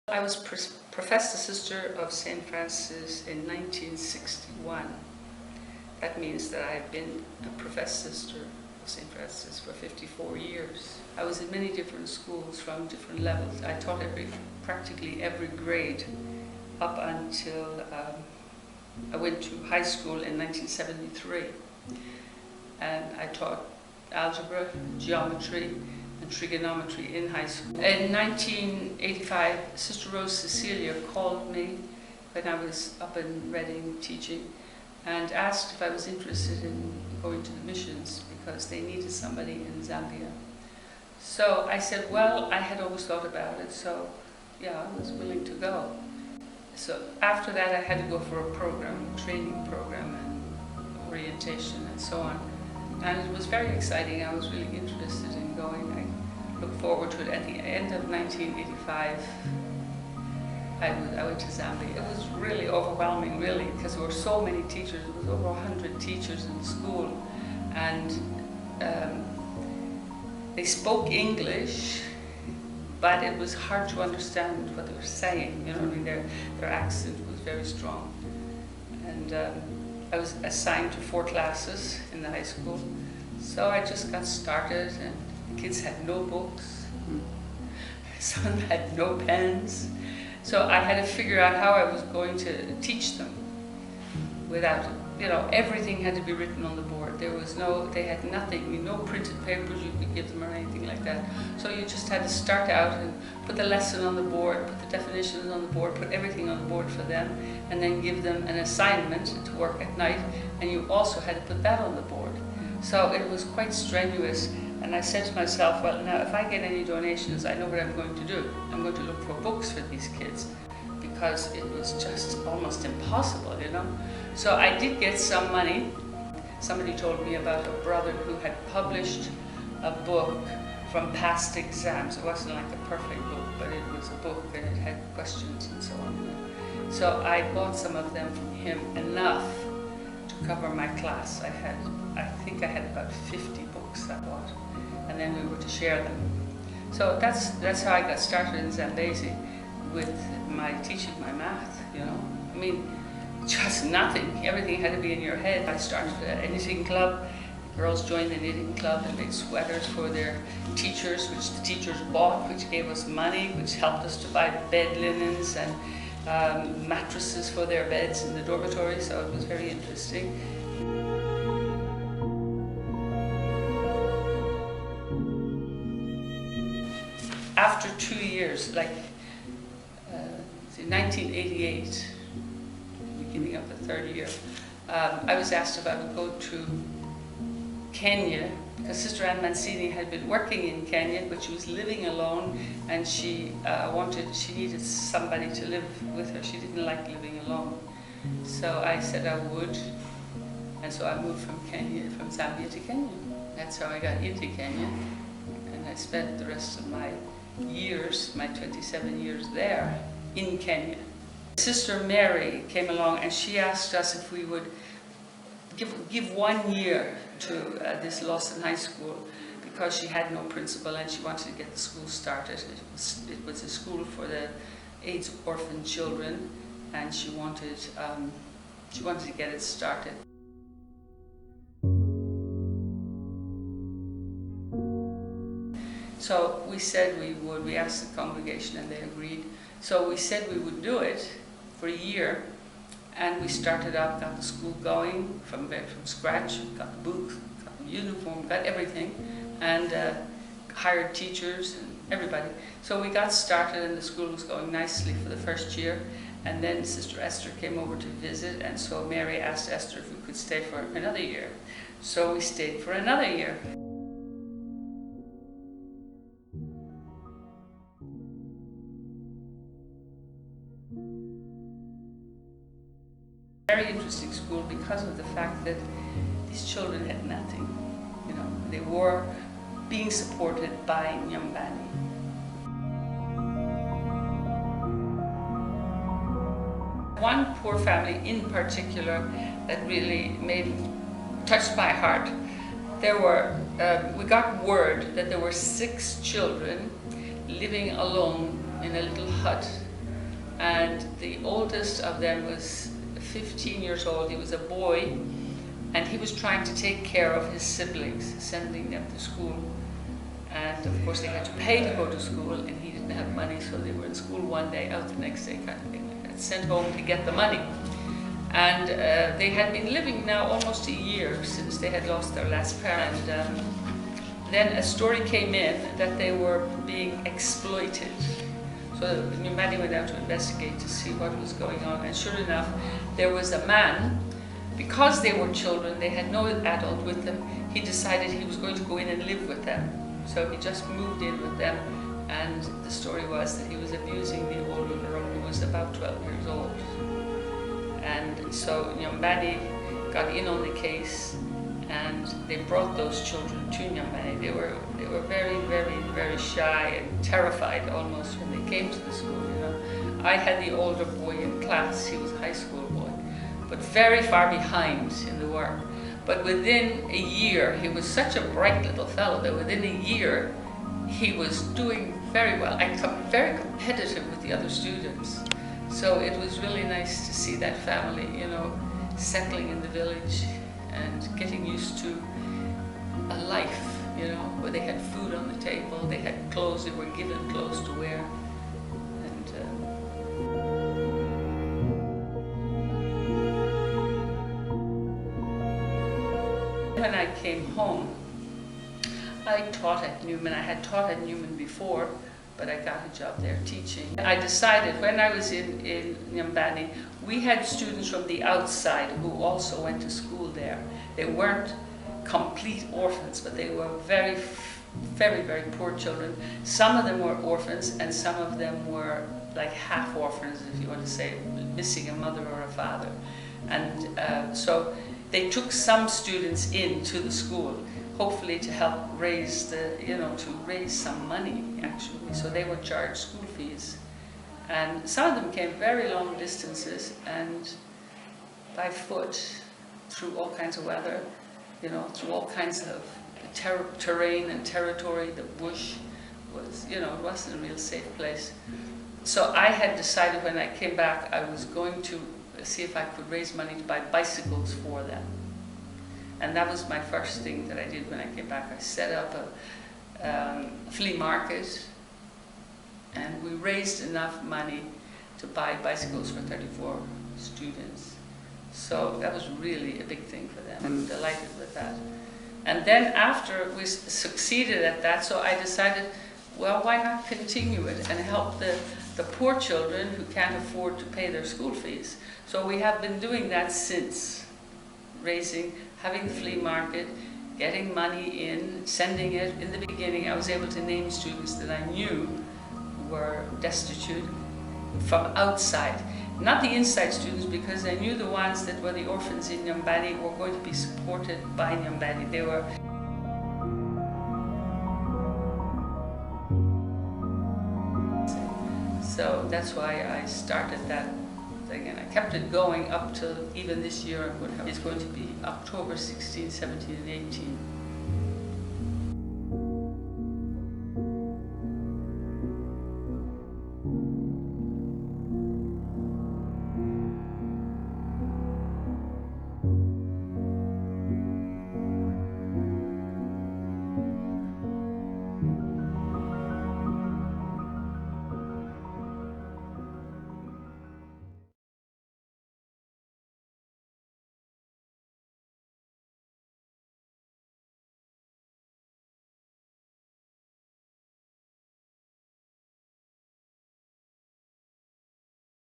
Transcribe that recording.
I was professed assistant of St. Francis in 1961. That means that I've been a professed sister of St. Francis for 54 years. I was in many different schools from different levels. I taught practically every grade up until I went to high school in 1973. And I taught algebra, geometry, and trigonometry in high school. In 1985, Sister Rose Cecilia called me when I was up in Reading teaching and asked if I was interested in going to the missions because they needed somebody in Zambia. So I said, well, I had always thought about it, so yeah, I was willing to go. So after that, I had to go for a program, training program, and orientation and so on. And it was very exciting. I was really interested in going. I looked forward to it. At the end of 1985, I went to Zambia. It was really overwhelming, really, because there were so many teachers. There was over 100 teachers in the school. And they spoke English, but it was hard to understand what they were saying. You know, I mean, their accent was very strong. And I was assigned to 4 classes in the high school. So I just got started, and the kids had no books. Some had no pens. So I had to figure out how I was going to teach them without, you know, everything had to be written on the board. They had nothing, no printed papers you could give them or anything like that. So you just had to start out and put the lesson on the board, put the definitions on the board, put everything on the board for them, and then give them an assignment to work at night, and you also had to put that on the board. So it was quite strenuous, and I said to myself, well, now if I get any donations, I know what I'm going to do. I'm going to look for books for these kids, because it was just almost impossible, you know. So I did get some money. Somebody told me about a brother who had published a book from past exams. It wasn't like a perfect book, but it was a book and it had questions and so on. You know. So I bought some of them from him, enough to cover my class. I think I had about 50 books I bought, and then we were to share them. So that's how I got started in Zambezi, with my teaching my math, you know. I mean, just nothing. Everything had to be in your head. I started a knitting club. The girls joined the knitting club and made sweaters for their teachers, which the teachers bought, which gave us money, which helped us to buy bed linens and mattresses for their beds in the dormitory. So it was very interesting. After 2 years, like in 1988, beginning of the 3rd year, I was asked if I would go to Kenya, because Sister Ann Mancini had been working in Kenya, but she was living alone, and she needed somebody to live with her. She didn't like living alone. So I said I would, and so I moved from Zambia to Kenya. That's how I got into Kenya, and I spent the rest of my years, my 27 years there, in Kenya. Sister Mary came along and she asked us if we would give 1 year to this Lawson High School, because she had no principal and she wanted to get the school started. It was a school for the AIDS orphan children, and she wanted to get it started. So we said we would. We asked the congregation and they agreed. So we said we would do it for a year, and we started out, got the school going from scratch, got the books, got the uniform, got everything, and hired teachers and everybody. So we got started, and the school was going nicely for the first year. And then Sister Esther came over to visit, and so Mary asked Esther if we could stay for another year. So we stayed for another year. Very interesting school because of the fact that these children had nothing, you know. They were being supported by Nyambani. One poor family in particular that really touched my heart. We got word that there were 6 children living alone in a little hut and the oldest of them was 15 years old. He was a boy, and he was trying to take care of his siblings, sending them to school. And of course they had to pay to go to school, and he didn't have money, so they were in school one day, out the next day kind of thing. They got sent home to get the money. And they had been living now almost a year since they had lost their last parent. And then a story came in that they were being exploited. So New Maddie went out to investigate to see what was going on, and sure enough, there was a man. Because they were children, they had no adult with them, he decided he was going to go in and live with them. So he just moved in with them, and the story was that he was abusing the older girl who was about 12 years old. And so Nyambani got in on the case, and they brought those children to Nyambani. They were very, very, very shy and terrified almost when they came to the school. I had the older boy in class. He was a high school boy, but very far behind in the work. But within a year, he was such a bright little fellow that within a year, he was doing very well. I got very competitive with the other students. So it was really nice to see that family, settling in the village and getting used to a life, where they had food on the table, they had clothes, they were given clothes to wear. When I came home, I taught at Newman. I had taught at Newman before, but I got a job there teaching. I decided when I was in Nyambani, we had students from the outside who also went to school there. They weren't complete orphans, but they were very, very, very poor children. Some of them were orphans, and some of them were like half orphans, if you want to say, missing a mother or a father. And so they took some students into the school, hopefully to help raise to raise some money, actually. So they were charged school fees. And some of them came very long distances and by foot, through all kinds of weather, through all kinds of terrain and territory. The bush was, it wasn't a real safe place. So I had decided when I came back, I was going to see if I could raise money to buy bicycles for them. And that was my first thing that I did when I came back. I set up a flea market, and we raised enough money to buy bicycles for 34 students. So that was really a big thing for them. I'm delighted with that. And then after we succeeded at that, so I decided, well, why not continue it and help the poor children who can't afford to pay their school fees. So we have been doing that since, having the flea market, getting money in, sending it. In the beginning, I was able to name students that I knew were destitute from outside. Not the inside students, because I knew the ones that were the orphans in Nyambani were going to be supported by Nyambani. They were So that's why I started that thing, and I kept it going up till even this year. It's going to be October 16, 17, and 18.